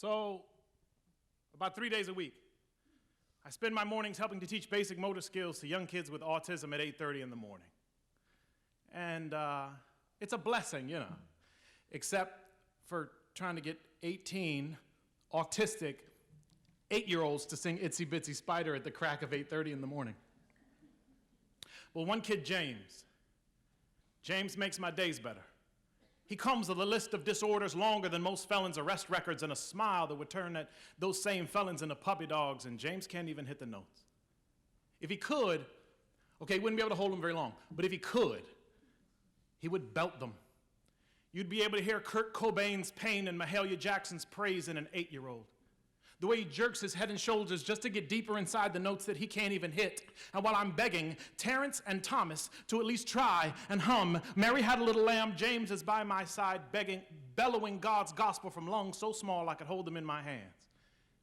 So, about 3 days a week, I spend my mornings helping to teach basic motor skills to young kids with autism at 8:30 in the morning. And it's a blessing, you know, except for trying to get 18 autistic 8-year-olds to sing Itsy Bitsy Spider at the crack of 8:30 in the morning. Well, one kid, James makes my days better. He comes with a list of disorders longer than most felons' arrest records and a smile that would turn those same felons into puppy dogs, and James can't even hit the notes. If he could, okay, he wouldn't be able to hold them very long, but if he could, he would belt them. You'd be able to hear Kurt Cobain's pain and Mahalia Jackson's praise in an 8-year-old. The way he jerks his head and shoulders just to get deeper inside the notes that he can't even hit. And while I'm begging Terrence and Thomas to at least try and hum Mary Had a Little Lamb, James is by my side bellowing God's gospel from lungs so small I could hold them in my hands.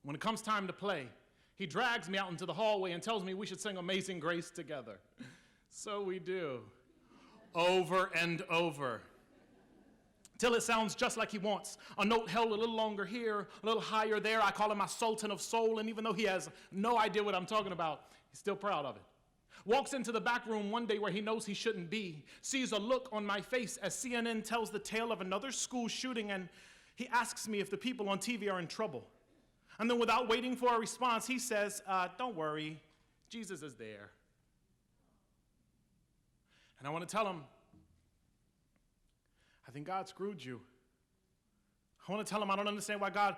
When it comes time to play, he drags me out into the hallway and tells me we should sing Amazing Grace together. So we do, over and over, till it sounds just like he wants. A note held a little longer here, a little higher there. I call him my Sultan of Soul, and even though he has no idea what I'm talking about, he's still proud of it. Walks into the back room one day where he knows he shouldn't be, sees a look on my face as CNN tells the tale of another school shooting, and he asks me if the people on TV are in trouble. And then without waiting for a response, he says, don't worry, Jesus is there. And I want to tell him, I think God screwed you. I want to tell him I don't understand why God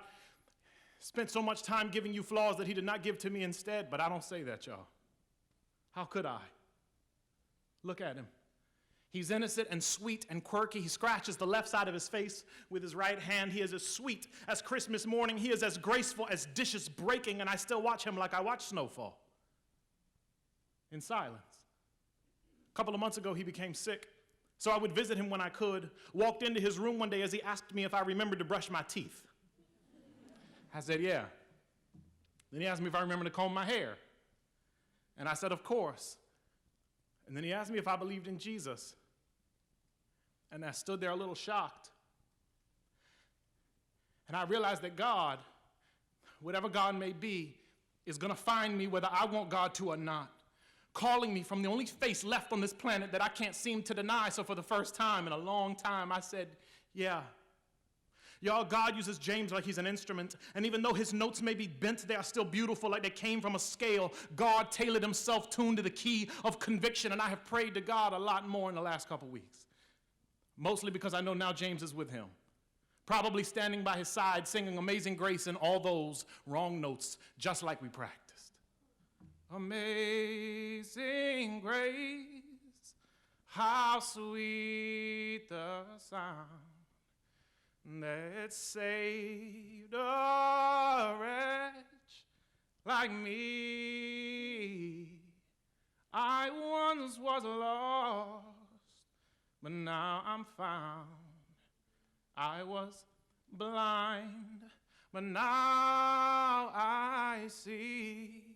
spent so much time giving you flaws that he did not give to me instead, but I don't say that, y'all. How could I? Look at him. He's innocent and sweet and quirky. He scratches the left side of his face with his right hand. He is as sweet as Christmas morning. He is as graceful as dishes breaking, and I still watch him like I watch snowfall. In silence. A couple of months ago, he became sick. So I would visit him when I could. Walked into his room one day as he asked me if I remembered to brush my teeth. I said, yeah. Then he asked me if I remembered to comb my hair. And I said, of course. And then he asked me if I believed in Jesus. And I stood there a little shocked. And I realized that God, whatever God may be, is going to find me whether I want God to or not. Calling me from the only face left on this planet that I can't seem to deny. So for the first time in a long time, I said, yeah. Y'all, God uses James like he's an instrument. And even though his notes may be bent, they are still beautiful like they came from a scale. God tailored himself, tuned to the key of conviction. And I have prayed to God a lot more in the last couple weeks. Mostly because I know now James is with him. Probably standing by his side, singing Amazing Grace in all those wrong notes, just like we practiced. Amazing grace, how sweet the sound that saved a wretch like me. I once was lost, but now I'm found. I was blind, but now I see.